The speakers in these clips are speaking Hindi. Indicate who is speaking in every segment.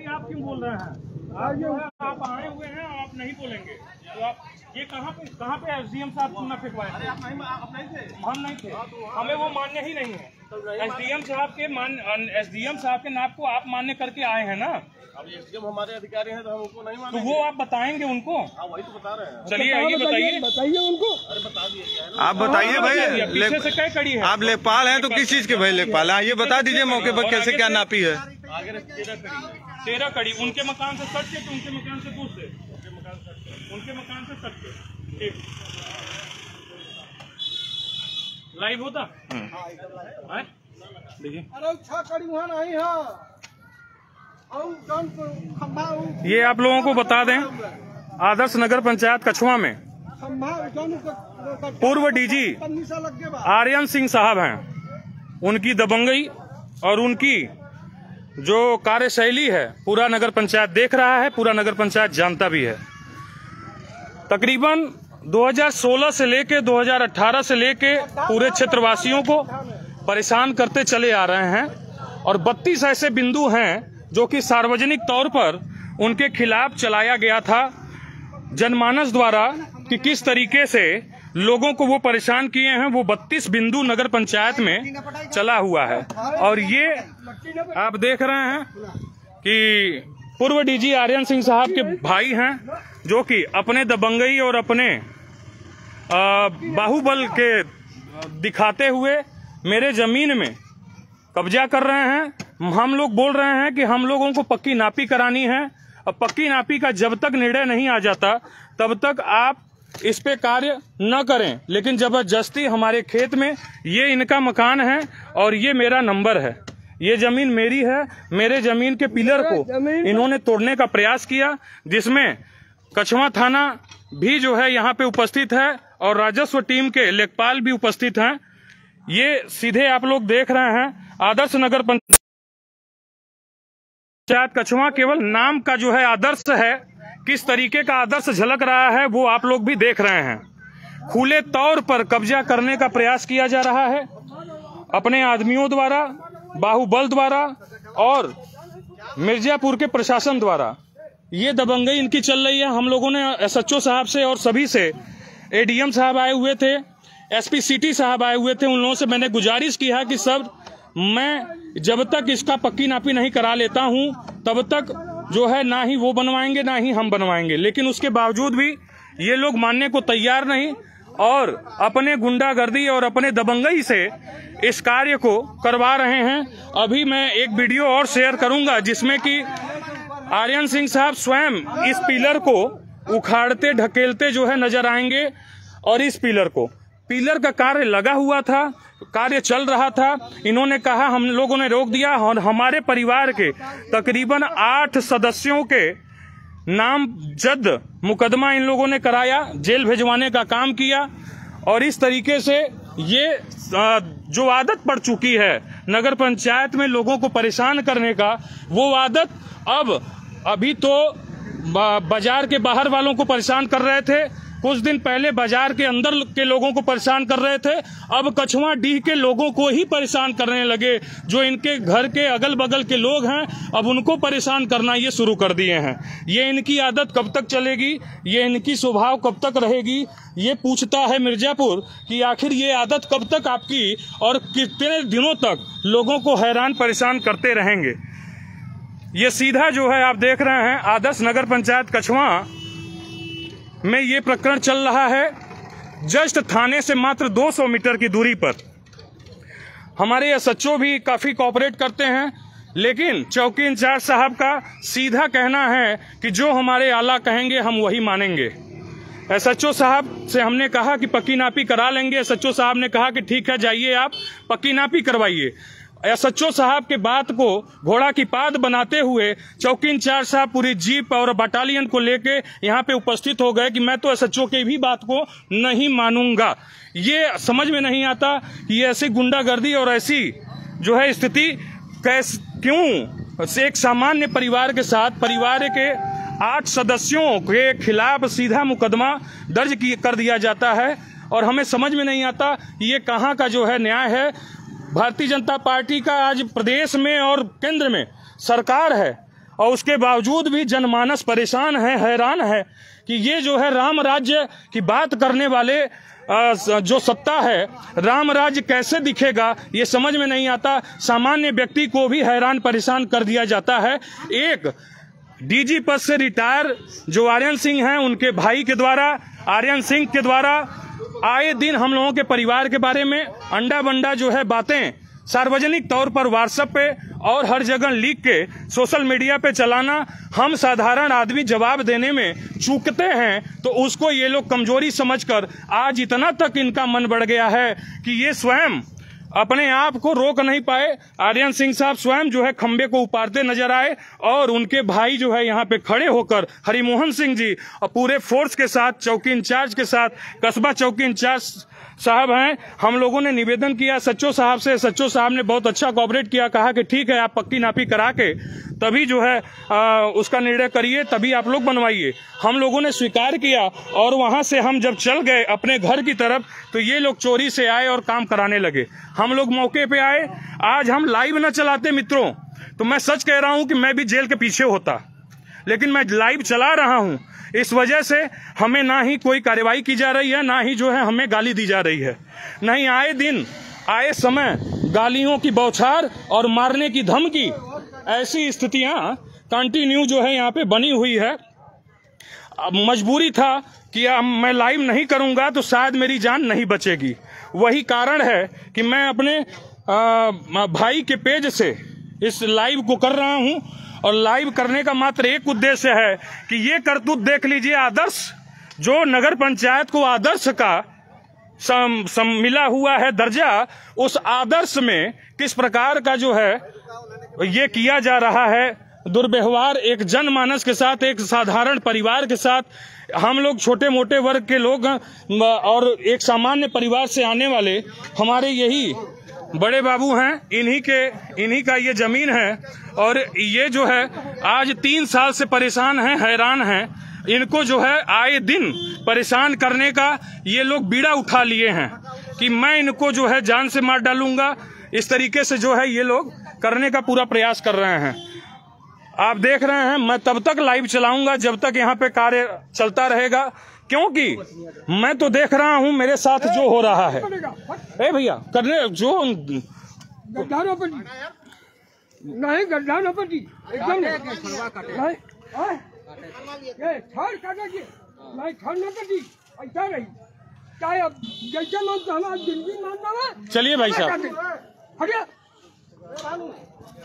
Speaker 1: आप क्यों बोल रहे हैं? आप आए हुए हैं, आप नहीं बोलेंगे तो आप ये कहाँ पे एसडीएम साहब चूना फेंकवाए? हम नहीं थे, हमें वो मान्य ही नहीं है। एसडीएम साहब के नाप को आप मान्य करके आए हैं ना।
Speaker 2: अब एसडीएम हमारे अधिकारी हैं तो हम उनको नहीं मानेंगे।
Speaker 1: तो वो आप बताएंगे उनको।
Speaker 2: वही तो बता रहे हैं।
Speaker 1: चलिए आइए
Speaker 3: बताइए उनको।
Speaker 2: अरे बता दिए
Speaker 4: आप बताइए भाई,
Speaker 1: पीछे से क्या कड़ी है?
Speaker 4: आप लेखपाल हैं तो किस चीज के भाई लेखपाल हैं? ये बता दीजिए मौके पर कैसे क्या नापी है।
Speaker 2: आगे
Speaker 1: 13 कड़ी उनके मकान से सट के, तो उनके मकान से दूर से, उनके मकान से सट के। ठीक लाइव होता है देखिए।
Speaker 3: अरे 6 कड़ी वहाँ नहीं है।
Speaker 1: ये आप लोगों को बता दें, आदर्श नगर पंचायत कछुआ में पूर्व डीजी आर्यन सिंह साहब हैं। उनकी दबंगई और उनकी जो कार्यशैली है पूरा नगर पंचायत देख रहा है, पूरा नगर पंचायत जानता भी है। तकरीबन 2016 से लेके 2018 से लेके पूरे क्षेत्रवासियों को परेशान करते चले आ रहे हैं और 32 ऐसे बिंदु हैं जो कि सार्वजनिक तौर पर उनके खिलाफ चलाया गया था जनमानस द्वारा कि किस तरीके से लोगों को वो परेशान किए हैं। वो 32 बिंदु नगर पंचायत में चला हुआ है और ये आप देख रहे हैं कि पूर्व डीजी आर्यन सिंह साहब के भाई हैं जो कि अपने दबंगई और अपने बाहुबल के दिखाते हुए मेरे जमीन में कब्जा कर रहे हैं। हम लोग बोल रहे हैं कि हम लोगों को पक्की नापी करानी है और पक्की नापी का जब तक निर्णय नहीं आ जाता तब तक आप इस पे कार्य न करें। लेकिन जबरदस्ती हमारे खेत में, ये इनका मकान है और ये मेरा नंबर है, ये जमीन मेरी है। मेरे जमीन के पिलर को इन्होंने तोड़ने का प्रयास किया, जिसमें कछुआ थाना भी जो है यहाँ पे उपस्थित है और राजस्व टीम के लेखपाल भी उपस्थित हैं। ये सीधे आप लोग देख रहे हैं आदर्श नगर पंचायत कछुआ केवल नाम का जो है आदर्श है, किस तरीके का आदर्श झलक रहा है वो आप लोग भी देख रहे हैं। खुले तौर पर कब्जा करने का प्रयास किया जा रहा है अपने आदमियों द्वारा, बाहुबल द्वारा और मिर्जापुर के प्रशासन द्वारा। ये दबंगई इनकी चल रही है। हम लोगों ने एसएचओ साहब से और सभी से, एडीएम साहब आए हुए थे, एसपी सिटी साहब आए हुए थे, उन लोगों से मैंने गुजारिश की है कि सर मैं जब तक इसका पक्की नापी नहीं करा लेता हूं तब तक जो है ना ही वो बनवाएंगे ना ही हम बनवाएंगे। लेकिन उसके बावजूद भी ये लोग मानने को तैयार नहीं और अपने गुंडागर्दी और अपने दबंगई से इस कार्य को करवा रहे हैं। अभी मैं एक वीडियो और शेयर करूंगा जिसमें कि आर्यन सिंह साहब स्वयं इस पिलर को उखाड़ते ढकेलते जो है नजर आएंगे और इस पिलर का कार्य लगा हुआ था, कार्य चल रहा था। इन्होंने कहा हम लोगों ने रोक दिया और हमारे परिवार के तकरीबन 8 सदस्यों के नामजद मुकदमा इन लोगों ने कराया, जेल भेजवाने का काम किया। और इस तरीके से ये जो आदत पड़ चुकी है नगर पंचायत में लोगों को परेशान करने का, वो आदत अब अभी तो बाजार के बाहर वालों को परेशान कर रहे थे, कुछ दिन पहले बाजार के अंदर के लोगों को परेशान कर रहे थे, अब कछुआ डीह के लोगों को ही परेशान करने लगे। जो इनके घर के अगल बगल के लोग हैं अब उनको परेशान करना ये शुरू कर दिए हैं। ये इनकी आदत कब तक चलेगी, ये इनकी स्वभाव कब तक रहेगी, ये पूछता है मिर्जापुर कि आखिर ये आदत कब तक आपकी और कितने दिनों तक लोगों को हैरान परेशान करते रहेंगे। ये सीधा जो है आप देख रहे हैं आदर्श नगर पंचायत कछुआ में ये प्रकरण चल रहा है। जस्ट थाने से मात्र 200 मीटर की दूरी पर हमारे एसएचओ भी काफी कोऑपरेट करते हैं, लेकिन चौकी इंचार्ज साहब का सीधा कहना है कि जो हमारे आला कहेंगे हम वही मानेंगे। एसएचओ साहब से हमने कहा कि पक्की नापी करा लेंगे, एसएचओ साहब ने कहा कि ठीक है जाइए आप पक्की नापी करवाइए। एसएचओ साहब के बात को घोड़ा की पाद बनाते हुए चौकी इंचार्ज साहब पूरी जीप और बटालियन को लेके यहाँ पे उपस्थित हो गए कि मैं तो एसएचओ के भी बात को नहीं मानूंगा। ये समझ में नहीं आता कि ऐसी गुंडागर्दी और ऐसी जो है स्थिति क्यों एक सामान्य परिवार के साथ, परिवार के 8 सदस्यों के खिलाफ सीधा मुकदमा दर्ज कर दिया जाता है और हमें समझ में नहीं आता ये कहाँ का जो है न्याय है। भारतीय जनता पार्टी का आज प्रदेश में और केंद्र में सरकार है और उसके बावजूद भी जनमानस परेशान है, हैरान है कि ये जो है राम राज्य की बात करने वाले जो सत्ता है, राम राज्य कैसे दिखेगा ये समझ में नहीं आता। सामान्य व्यक्ति को भी हैरान परेशान कर दिया जाता है। एक डीजी पद से रिटायर जो आर्यन सिंह हैं, उनके भाई के द्वारा, आर्यन सिंह के द्वारा आए दिन हम लोगों के परिवार के बारे में अंडा बंडा जो है बातें सार्वजनिक तौर पर व्हाट्सएप पे और हर जगह लिख के सोशल मीडिया पे चलाना, हम साधारण आदमी जवाब देने में चूकते हैं तो उसको ये लोग कमजोरी समझकर आज इतना तक इनका मन बढ़ गया है कि ये स्वयं अपने आप को रोक नहीं पाए। आर्यन सिंह साहब स्वयं जो है खंबे को उपाड़ते नजर आए और उनके भाई जो है यहाँ पे खड़े होकर हरिमोहन सिंह जी और पूरे फोर्स के साथ, चौकी इंचार्ज के साथ, कस्बा चौकी इंचार्ज साहब हैं, हम लोगों ने निवेदन किया सच्चो साहब से। सच्चो साहब ने बहुत अच्छा कोऑपरेट किया, कहा कि ठीक है आप पक्की नापी करा के तभी जो है उसका निर्णय करिए, तभी आप लोग बनवाइए। हम लोगों ने स्वीकार किया और वहां से हम जब चल गए अपने घर की तरफ तो ये लोग चोरी से आए और काम कराने लगे। हम लोग मौके पे आए। आज हम लाइव न चलाते मित्रों तो मैं सच कह रहा हूं कि मैं भी जेल के पीछे होता, लेकिन मैं लाइव चला रहा हूं। इस वजह से हमें ना ही कोई कार्रवाई की जा रही है, ना ही जो है हमें गाली दी जा रही है। नहीं, आए दिन आए समय गालियों की बौछार और मारने की धमकी, ऐसी स्थितियां कंटिन्यू जो है यहाँ पे बनी हुई है। अब मजबूरी था कि अब मैं लाइव नहीं करूंगा तो शायद मेरी जान नहीं बचेगी। वही कारण है कि मैं अपने भाई के पेज से इस लाइव को कर रहा हूं और लाइव करने का मात्र एक उद्देश्य है कि ये करतूत देख लीजिए। आदर्श जो नगर पंचायत को आदर्श का मिला हुआ है दर्जा, उस आदर्श में किस प्रकार का जो है ये किया जा रहा है दुर्व्यवहार एक जनमानस के साथ, एक साधारण परिवार के साथ। हम लोग छोटे मोटे वर्ग के लोग और एक सामान्य परिवार से आने वाले हमारे यही बड़े बाबू हैं, इन्हीं का ये जमीन है और ये जो है आज 3 साल से परेशान हैं, हैरान हैं। इनको जो है आए दिन परेशान करने का ये लोग बीड़ा उठा लिए हैं कि मैं इनको जो है जान से मार डालूंगा। इस तरीके से जो है ये लोग करने का पूरा प्रयास कर रहे हैं। आप देख रहे हैं मैं तब तक लाइव चलाऊंगा जब तक यहाँ पे कार्य चलता रहेगा, क्योंकि मैं तो देख रहा हूँ मेरे साथ जो हो रहा है। ए भैया करने जो
Speaker 3: गड्ढा पर नहीं, गड्ढा न पटी एकदम नहीं, छड़ न पटी ऐसा रही चाहे अब जैसे मन तो हमारा जिंदगी मान।
Speaker 1: चलिए भाई साहब,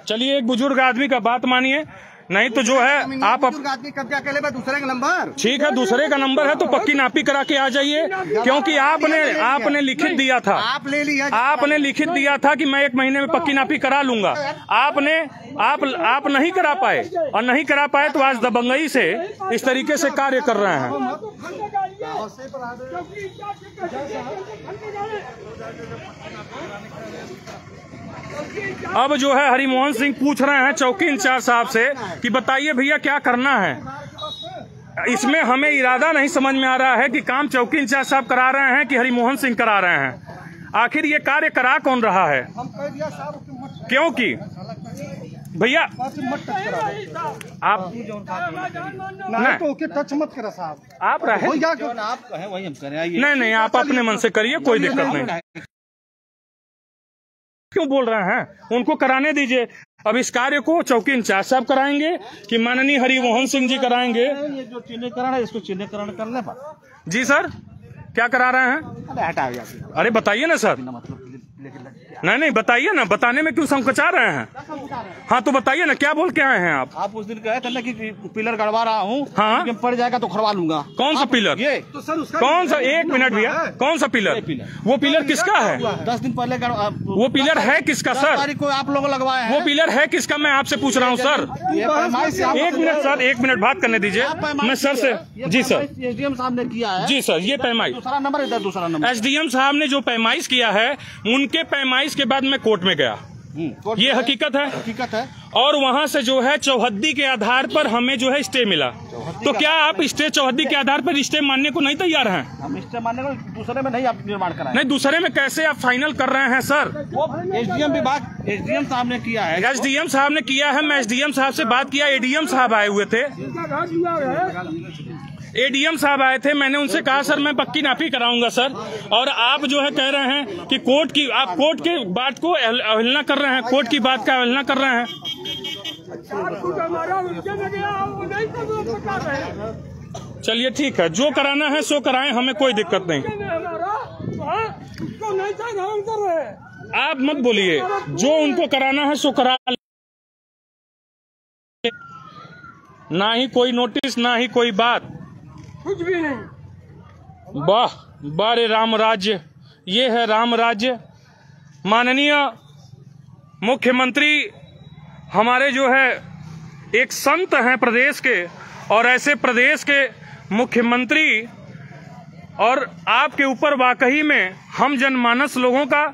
Speaker 1: चलिए एक बुजुर्ग आदमी का बात मानिए, नहीं तो जो है आप
Speaker 3: आदमी कब्जा कर ले दूसरे का नंबर।
Speaker 1: ठीक है, दूसरे का नंबर है तो पक्की नापी करा के आ जाइए, क्योंकि आपने लिखित दिया था, आपने लिखित दिया था कि मैं 1 महीने में पक्की नापी करा लूंगा। आप नहीं करा पाए और नहीं करा पाए तो आज दबंगई से इस तरीके से कार्य कर रहे हैं। अब जो है हरिमोहन सिंह पूछ रहे हैं चौकी इंचार्ज साहब से कि बताइए भैया क्या करना है। इसमें हमें इरादा नहीं समझ में आ रहा है कि काम चौकी इंचार्ज साहब करा रहे हैं कि हरिमोहन सिंह करा रहे हैं। आखिर ये कार्य करा कौन रहा है? क्योंकि भैया आप
Speaker 3: टच मत करा साहब,
Speaker 1: आप रहे
Speaker 3: वही हम करें।
Speaker 1: नहीं, आप अपने मन से करिए, कोई दिक्कत नहीं। क्यों बोल रहे हैं? उनको कराने दीजिए। अब इस कार्य को चौकी इंचार्ज साहब कराएंगे कि माननीय हरिमोहन सिंह जी कराएंगे?
Speaker 3: ये जो चिन्हीकरण है इसको चिन्हीकरण करने पर।
Speaker 1: जी सर, क्या करा रहे हैं?
Speaker 3: हटा।
Speaker 1: अरे बताइए ना सर। नहीं बताइए ना, बताने में क्यों संकोचा रहे हैं? हाँ तो बताइए ना, क्या बोल के आए हैं आप
Speaker 3: उस दिन कहे थे ना कि पिलर गड़वा रहा हूँ,
Speaker 1: हाँ
Speaker 3: पड़ जाएगा तो खड़वा लूंगा।
Speaker 1: कौन सा पिलर?
Speaker 3: ये
Speaker 2: तो सर उसका
Speaker 1: कौन सा? 1 मिनट भैया, कौन सा पिलर? वो पिलर किसका है?
Speaker 3: 10 दिन पहले
Speaker 1: वो पिलर है किसका सर?
Speaker 3: तारीख को आप लोग लगवाए हैं।
Speaker 1: वो पिलर है किसका? मैं आपसे पूछ रहा हूँ सर। 1 मिनट सर, 1 मिनट बात करने दीजिए। मैं सर से, जी सर,
Speaker 3: एसडीएम साहब ने किया है।
Speaker 1: जी सर, ये पैमाइश
Speaker 3: दूसरा नंबर इधर, दूसरा नंबर
Speaker 1: एसडीएम साहब ने जो पैमाइश किया है, उनके पैमाइश के बाद मैं कोर्ट में गया। ये हकीकत है।
Speaker 5: हकीकत है।
Speaker 1: और वहां से जो है चौहद्दी के आधार पर हमें जो है स्टे मिला, तो क्या आप स्टे चौहद्दी के आधार पर स्टे मानने को नहीं तैयार हैं?
Speaker 5: हम स्टे मानने को दूसरे में नहीं आप निर्माण कराएं।
Speaker 1: नहीं, दूसरे में कैसे आप फाइनल कर रहे हैं सर?
Speaker 5: वो एसडीएम विभाग एसडीएम साहब ने किया है।
Speaker 1: एसडीएम साहब ने किया है। मैं एसडीएम साहब से बात किया, एडीएम साहब आए हुए थे, एडीएम साहब आए थे। मैंने उनसे कहा सर मैं पक्की नापी कराऊंगा सर, और आप जो है कह रहे हैं कि आप कोर्ट की बात को अवहेलना कर रहे हैं, कोर्ट की बात का अवहेलना कर रहे हैं। चलिए ठीक है, जो कराना है सो कराएं, हमें कोई दिक्कत नहीं। आप मत बोलिए, जो उनको कराना है सो करा, ना ही कोई नोटिस ना ही कोई बात,
Speaker 3: कुछ भी नहीं।
Speaker 1: वाह बारे राम राज्य, ये है राम राज्य। माननीय मुख्यमंत्री हमारे जो है एक संत हैं प्रदेश के, और ऐसे प्रदेश के मुख्यमंत्री, और आपके ऊपर वाकई में हम जनमानस लोगों का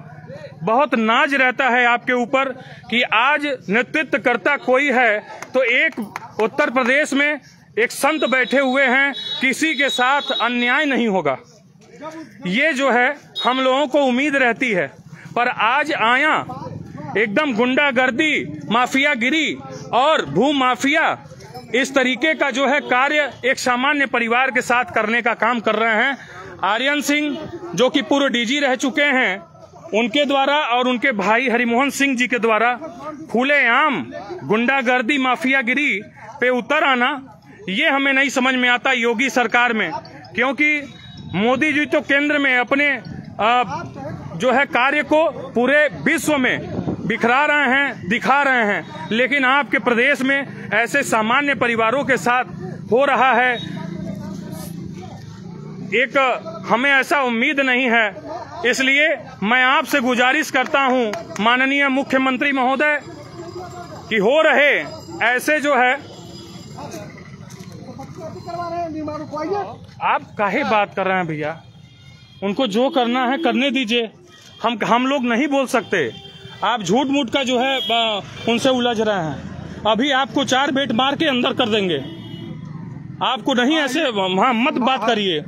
Speaker 1: बहुत नाज रहता है आपके ऊपर कि आज नेतृत्व करता कोई है तो एक उत्तर प्रदेश में एक संत बैठे हुए हैं, किसी के साथ अन्याय नहीं होगा, ये जो है हम लोगों को उम्मीद रहती है। पर आज आया एकदम गुंडागर्दी, माफियागिरी और भू माफिया, इस तरीके का जो है कार्य एक सामान्य परिवार के साथ करने का काम कर रहे हैं। आर्यन सिंह जो कि पूर्व डीजी रह चुके हैं, उनके द्वारा और उनके भाई हरिमोहन सिंह जी के द्वारा खुलेआम गुंडागर्दी माफियागिरी पे उतर आना, ये हमें नहीं समझ में आता योगी सरकार में, क्योंकि मोदी जी तो केंद्र में अपने जो है कार्य को पूरे विश्व में बिखरा रहे हैं, दिखा रहे हैं, लेकिन आपके प्रदेश में ऐसे सामान्य परिवारों के साथ हो रहा है। एक हमें ऐसा उम्मीद नहीं है, इसलिए मैं आपसे गुजारिश करता हूं माननीय मुख्यमंत्री महोदय कि हो रहे ऐसे जो है, आप काहे बात कर रहे हैं भैया, उनको जो करना है करने दीजिए, हम लोग नहीं बोल सकते। आप झूठ मूठ का जो है उनसे उलझ रहे हैं। अभी आपको 4 बेट मार के अंदर कर देंगे, आपको नहीं ऐसे मत बात करिए।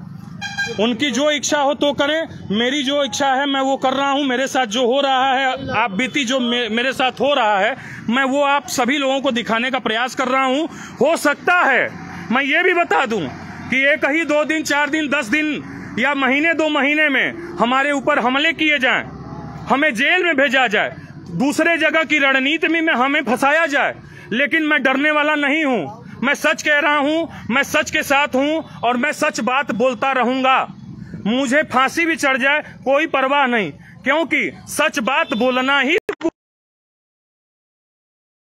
Speaker 1: उनकी जो इच्छा हो तो करें, मेरी जो इच्छा है मैं वो कर रहा हूं। मेरे साथ जो हो रहा है, आप बीती जो मेरे साथ हो रहा है, मैं वो आप सभी लोगों को दिखाने का प्रयास कर रहा हूं। हो सकता है मैं ये भी बता दूं कि एक ही 2 दिन 4 दिन 10 दिन या महीने 2 महीने में हमारे ऊपर हमले किए जाएं, हमें जेल में भेजा जाए, दूसरे जगह की रणनीति में हमें फंसाया जाए, लेकिन मैं डरने वाला नहीं हूं। मैं सच कह रहा हूं, मैं सच के साथ हूं और मैं सच बात बोलता रहूंगा। मुझे फांसी भी चढ़ जाए कोई परवाह नहीं, क्योंकि सच बात बोलना ही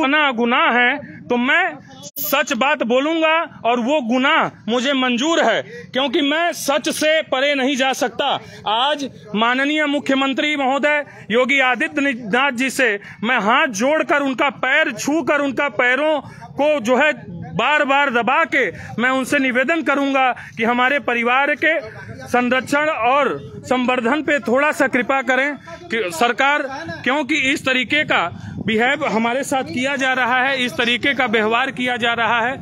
Speaker 1: गुनाह है, तो मैं सच बात बोलूंगा और वो गुनाह मुझे मंजूर है, क्योंकि मैं सच से परे नहीं जा सकता। आज माननीय मुख्यमंत्री महोदय योगी आदित्यनाथ जी से मैं हाथ जोड़कर उनका पैर छूकर उनका पैरों को जो है बार बार दबा के मैं उनसे निवेदन करूंगा कि हमारे परिवार के संरक्षण और संवर्धन पे थोड़ा सा कृपा करें कि सरकार, क्योंकि इस तरीके का बिहेव हमारे साथ किया जा रहा है, इस तरीके का व्यवहार किया जा रहा है,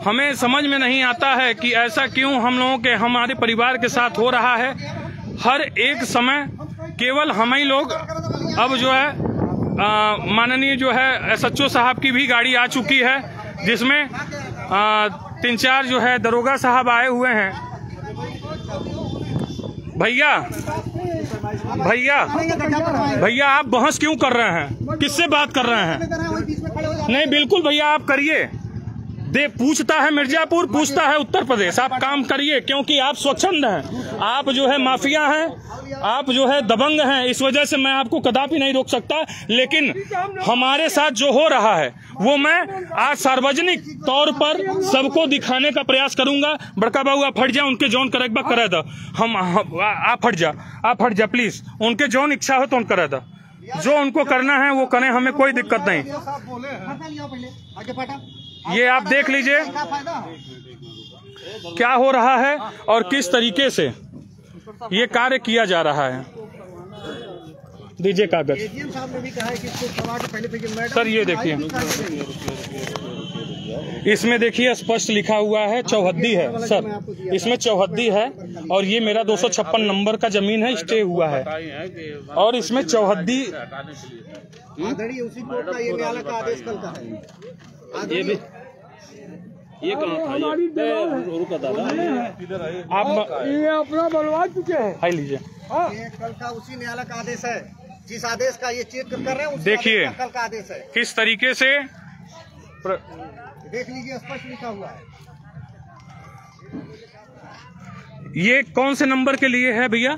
Speaker 1: हमें समझ में नहीं आता है कि ऐसा क्यों हम लोगों के हमारे परिवार के साथ हो रहा है। हर एक समय केवल हम ही लोग, अब जो है माननीय जो है SHO साहब की भी गाड़ी आ चुकी है, जिसमें 3-4 जो है दरोगा साहब आए हुए हैं। भैया भैया भैया आप बहस क्यों कर रहे हैं, किससे बात कर रहे हैं? नहीं बिल्कुल भैया आप करिए, पूछता है मिर्जापुर, पूछता है उत्तर प्रदेश, आप काम करिए, क्योंकि आप स्वच्छंद हैं, आप जो है माफिया हैं, आप जो है दबंग हैं, इस वजह से मैं आपको कदापि नहीं रोक सकता। लेकिन हमारे साथ जो हो रहा है वो मैं आज सार्वजनिक तौर पर सबको दिखाने का प्रयास करूंगा। बड़का बाबू आप हट जा, उनके जौन करे करे दो, आप हट जा प्लीज, उनके जौन इच्छा हो तो उन करे दो, जो उनको करना है वो करें, हमें कोई दिक्कत नहीं। ये आप देख लीजिए क्या हो रहा है और किस तरीके से ये कार्य किया जा रहा है। दीजिए कागज।
Speaker 6: एजीएम साहब ने भी कहा है कि इसको सभा के पहले
Speaker 1: सर ये देखिए, इसमें देखिए स्पष्ट लिखा हुआ है, चौहद्दी है सर, इसमें चौहद्दी है और ये मेरा 256 नंबर का जमीन है, स्टे हुआ है और इसमें चौहद्दी।
Speaker 6: उसी कोर्ट का ये न्यायालय का आदेश कल का है।
Speaker 5: ये कहाँ था? रुका दादा,
Speaker 1: आप
Speaker 3: ये अपना बनवा चुके हैं।
Speaker 1: हाई लीजिए।
Speaker 6: ये कल का उसी न्यायालय का आदेश है, जिस आदेश का ये चेक कर रहे हैं उसी
Speaker 1: देखिए
Speaker 6: आदेश का कल का आदेश है।
Speaker 1: किस तरीके से
Speaker 6: देख लीजिए, स्पष्ट लिखा हुआ है।
Speaker 1: ये कौन से नंबर के लिए है भैया?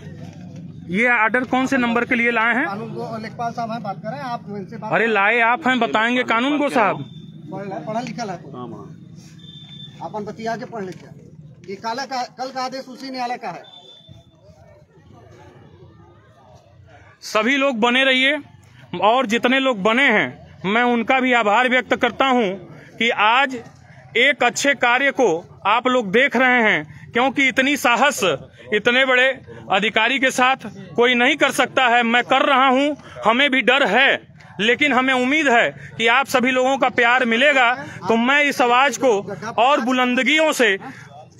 Speaker 1: ये ऑर्डर कौन से नंबर के लिए लाए हैं?
Speaker 6: कानून को लेखपाल साहब हैं, बात कर रहे हैं, आप इनसे बात।
Speaker 1: अरे लाए आप हैं, बताएंगे कानून को साहब।
Speaker 6: पढ़ा लिखा है, अपन बतिया के पढ़ लिखे। ये कल का आदेश उसी न्यायालय का है।
Speaker 1: सभी लोग बने रहिए और जितने लोग बने हैं मैं उनका भी आभार व्यक्त करता हूं कि आज एक अच्छे कार्य को आप लोग देख रहे हैं, क्योंकि इतनी साहस इतने बड़े अधिकारी के साथ कोई नहीं कर सकता है। मैं कर रहा हूं, हमें भी डर है, लेकिन हमें उम्मीद है कि आप सभी लोगों का प्यार मिलेगा, तो मैं इस आवाज को और बुलंदगियों से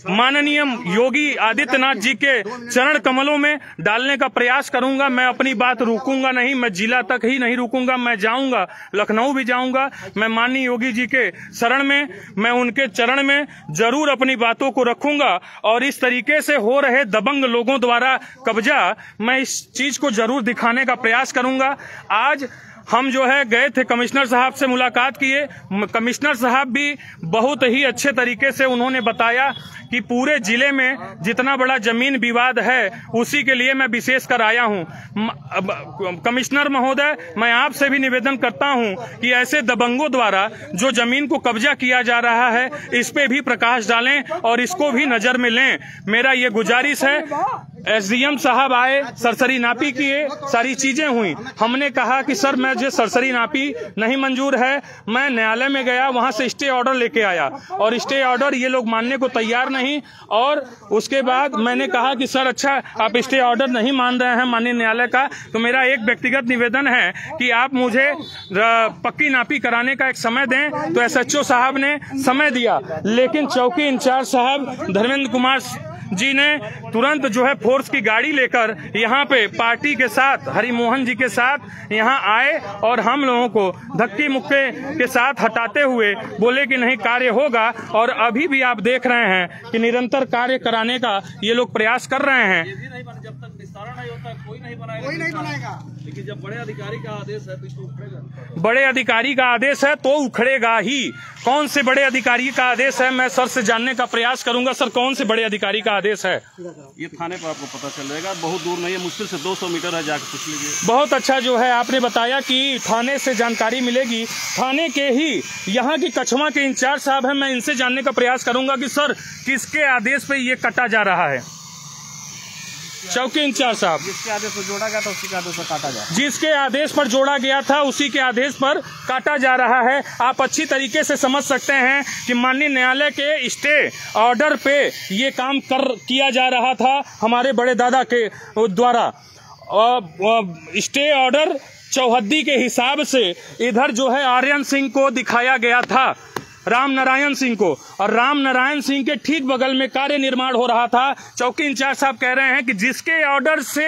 Speaker 1: माननीय योगी आदित्यनाथ जी के चरण कमलों में डालने का प्रयास करूंगा। मैं अपनी बात रुकूंगा नहीं, मैं जिला तक ही नहीं रुकूंगा, मैं जाऊंगा, लखनऊ भी जाऊंगा। मैं माननीय योगी जी के शरण में, मैं उनके चरण में जरूर अपनी बातों को रखूंगा और इस तरीके से हो रहे दबंग लोगों द्वारा कब्जा, मैं इस चीज को जरूर दिखाने का प्रयास करूंगा। आज हम जो है गए थे, कमिश्नर साहब से मुलाकात किए। कमिश्नर साहब भी बहुत ही अच्छे तरीके से उन्होंने बताया कि पूरे जिले में जितना बड़ा जमीन विवाद है उसी के लिए मैं विशेष कर आया हूं। कमिश्नर महोदय, मैं आपसे भी निवेदन करता हूं कि ऐसे दबंगों द्वारा जो जमीन को कब्जा किया जा रहा है इस पे भी प्रकाश डालें और इसको भी नजर में लें। मेरा ये गुजारिश है। एसडीएम साहब आए, सरसरी नापी किए, सारी चीजें हुई। हमने कहा कि सर मैं जो सरसरी नापी नहीं मंजूर है, मैं न्यायालय में गया, वहां से स्टे ऑर्डर लेके आया और स्टे ऑर्डर ये लोग मानने को तैयार नहीं। और उसके बाद मैंने कहा कि सर अच्छा आप स्टे ऑर्डर नहीं मान रहे हैं माननीय न्यायालय का, तो मेरा एक व्यक्तिगत निवेदन है कि आप मुझे पक्की नापी कराने का एक समय दें। तो एसएचओ साहब ने समय दिया, लेकिन चौकी इंचार्ज साहब धर्मेंद्र कुमार जी ने तुरंत जो है फोर्स की गाड़ी लेकर यहाँ पे पार्टी के साथ, हरिमोहन जी के साथ यहाँ आए और हम लोगों को धक्की मुक्के के साथ हटाते हुए बोले कि नहीं कार्य होगा। और अभी भी आप देख रहे हैं कि निरंतर कार्य कराने का ये लोग प्रयास कर रहे हैं।
Speaker 5: जब तक विस्तारण नहीं होता कोई नहीं
Speaker 6: बनाएगा,
Speaker 5: लेकिन जब बड़े अधिकारी का आदेश है तो इसको उखड़ेगा।
Speaker 1: बड़े अधिकारी का आदेश है तो उखड़ेगा ही। कौन से बड़े अधिकारी का आदेश है, मैं सर से जानने का प्रयास करूंगा। सर कौन से बड़े अधिकारी का आदेश है?
Speaker 5: ये थाने पर आपको पता चल जाएगा, बहुत दूर नहीं है, मुश्किल से 200 मीटर है, जाकर पूछ लीजिए।
Speaker 1: बहुत अच्छा जो है आपने बताया कि थाने से जानकारी मिलेगी। थाने के ही यहाँ की कछवा के इंचार्ज साहब हैं, मैं इनसे जानने का प्रयास करूंगा कि सर किसके आदेश पे ये कटा जा रहा है। चौकी इंचार्ज साहब,
Speaker 5: जिसके आदेश पर जोड़ा गया था उसी के आदेश पर काटा जाए।
Speaker 1: जिसके आदेश पर जोड़ा गया था उसी के आदेश पर काटा जा रहा है। आप अच्छी तरीके से समझ सकते हैं कि माननीय न्यायालय के स्टे ऑर्डर पे ये काम किया जा रहा था हमारे बड़े दादा के द्वारा। स्टे ऑर्डर चौहद्दी के हिसाब से इधर जो है आर्यन सिंह को दिखाया गया था, राम नारायण सिंह को, और राम नारायण सिंह के ठीक बगल में कार्य निर्माण हो रहा था। चौकी इंचार्ज साहब कह रहे हैं कि जिसके ऑर्डर से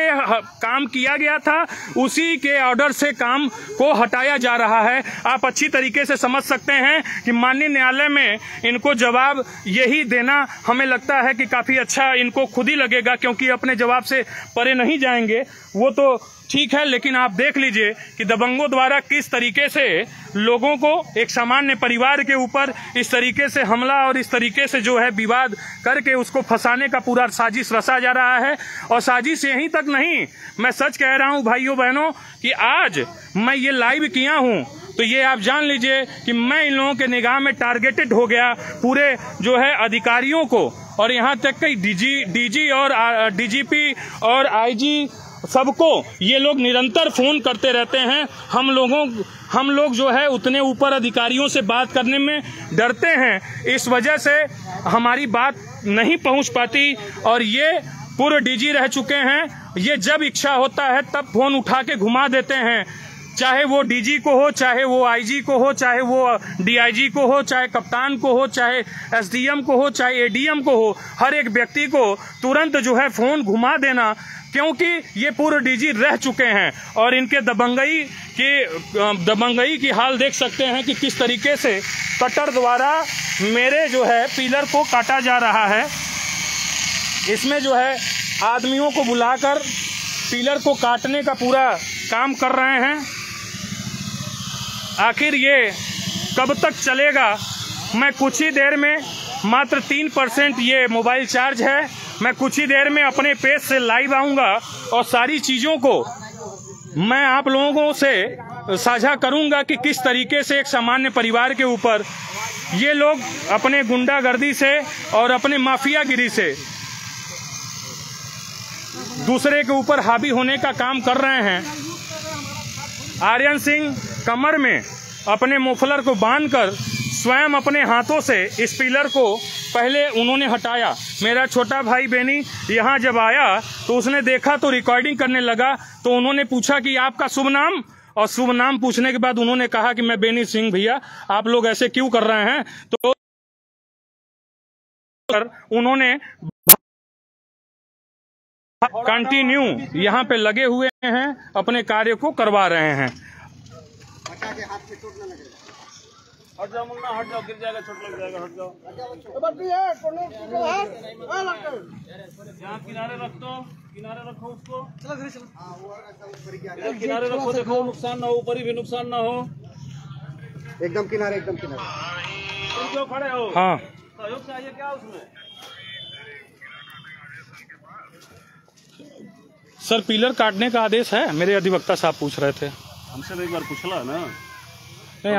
Speaker 1: काम किया गया था उसी के ऑर्डर से काम को हटाया जा रहा है। आप अच्छी तरीके से समझ सकते हैं कि माननीय न्यायालय में इनको जवाब यही देना हमें लगता है कि काफी अच्छा इनको खुद ही लगेगा, क्योंकि अपने जवाब से परे नहीं जाएंगे। वो तो ठीक है, लेकिन आप देख लीजिए कि दबंगों द्वारा किस तरीके से लोगों को, एक सामान्य परिवार के ऊपर इस तरीके से हमला और इस तरीके से जो है विवाद करके उसको फंसाने का पूरा साजिश रचा जा रहा है। और साजिश यहीं तक नहीं, मैं सच कह रहा हूं भाइयों बहनों कि आज मैं ये लाइव किया हूं तो ये आप जान लीजिए कि मैं इन लोगों के निगाह में टारगेटेड हो गया, पूरे जो है अधिकारियों को, और यहाँ तक कि डीजी और डीजीपी और आईजी सबको ये लोग निरंतर फोन करते रहते हैं। हम लोग जो है उतने ऊपर अधिकारियों से बात करने में डरते हैं, इस वजह से हमारी बात नहीं पहुंच पाती। और ये पूर्व डीजी रह चुके हैं। ये जब इच्छा होता है तब फोन उठा के घुमा देते हैं, चाहे वो डीजी को हो, चाहे वो आईजी को हो, चाहे वो डीआईजी को हो, चाहे कप्तान को हो, चाहे एसडीएम को हो, चाहे एडीएम को हो, हर एक व्यक्ति को तुरंत जो है फोन घुमा देना, क्योंकि ये पूर्व डीजी रह चुके हैं। और इनके दबंगई की हाल देख सकते हैं कि किस तरीके से कटर द्वारा मेरे जो है पिलर को काटा जा रहा है। इसमें जो है आदमियों को बुलाकर पिलर को काटने का पूरा काम कर रहे हैं। आखिर ये कब तक चलेगा? मैं कुछ ही देर में, मात्र 3% ये मोबाइल चार्ज है, मैं कुछ ही देर में अपने पेज से लाइव आऊँगा और सारी चीज़ों को मैं आप लोगों से साझा करूँगा कि किस तरीके से एक सामान्य परिवार के ऊपर ये लोग अपने गुंडागर्दी से और अपने माफियागिरी से दूसरे के ऊपर हावी होने का काम कर रहे हैं। आर्यन सिंह कमर में अपने मुफलर को बांधकर स्वयं अपने हाथों से इस पिलर को पहले उन्होंने हटाया। मेरा छोटा भाई बेनी यहाँ जब आया तो उसने देखा तो रिकॉर्डिंग करने लगा, तो उन्होंने पूछा कि आपका शुभ नाम, और शुभ नाम पूछने के बाद उन्होंने कहा कि मैं बेनी सिंह भैया, आप लोग ऐसे क्यों कर रहे हैं? तो उन्होंने कंटिन्यू यहाँ पे लगे हुए हैं, अपने कार्य को करवा रहे हैं।
Speaker 5: हट जाओ मुन्ना, हट जाओ, गिर जाएगा, चोट लग जाएगा, हट जाओ। यहाँ किनारे रख दो, किनारे रखो उसको, किनारे रखो, देखो नुकसान ना हो, ऊपर ही भी नुकसान ना हो।
Speaker 6: एकदम किनारे, एकदम किनारे।
Speaker 5: तुम क्यों खड़े हो?
Speaker 1: हाँ,
Speaker 5: सहयोग चाहिए क्या उसमें?
Speaker 1: सर पिलर काटने का आदेश है, मेरे अधिवक्ता साहब पूछ रहे थे।
Speaker 5: हमसे एक बार पूछला ना,
Speaker 1: नहीं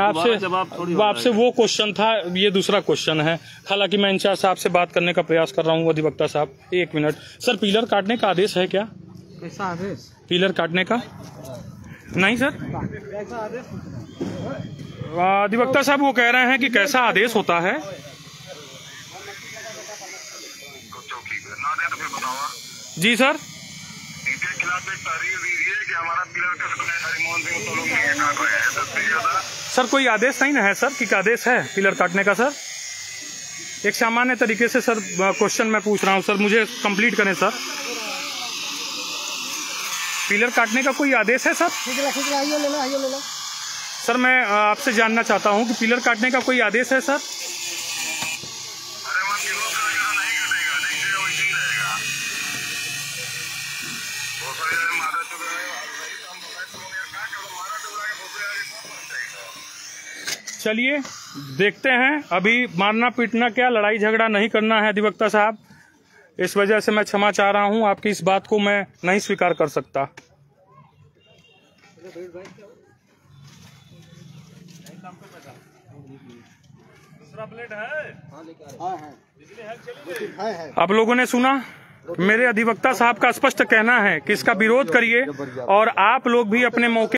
Speaker 1: आपसे वो क्वेश्चन था, ये दूसरा क्वेश्चन है। हालांकि मैं इंचार्ज साहब से बात करने का प्रयास कर रहा हूँ। अधिवक्ता साहब एक मिनट, सर पिलर काटने का आदेश है क्या?
Speaker 6: कैसा आदेश?
Speaker 1: पिलर काटने का नहीं सर,
Speaker 6: कैसा आदेश?
Speaker 1: अधिवक्ता साहब वो कह रहे हैं कि कैसा आदेश होता है। जी सर, सर कोई आदेश नहीं ना है सर, कि आदेश है पिलर काटने का? सर एक सामान्य तरीके से सर क्वेश्चन मैं पूछ रहा हूँ सर, मुझे कंप्लीट करें सर। पिलर काटने का कोई आदेश है सर?
Speaker 6: ठीक है, आइए ले लो, आइए ले लो।
Speaker 1: सर मैं आपसे जानना चाहता हूँ कि पिलर काटने का कोई आदेश है सर? चलिए देखते हैं, अभी मारना पीटना क्या, लड़ाई झगड़ा नहीं करना है अधिवक्ता साहब। इस वजह से मैं क्षमा चाह रहा हूं, आपकी इस बात को मैं नहीं स्वीकार कर सकता।
Speaker 5: दूसरा प्लेट है?
Speaker 1: आप लोगों ने सुना, मेरे अधिवक्ता साहब का स्पष्ट कहना है कि इसका विरोध करिए और आप लोग भी अपने मौके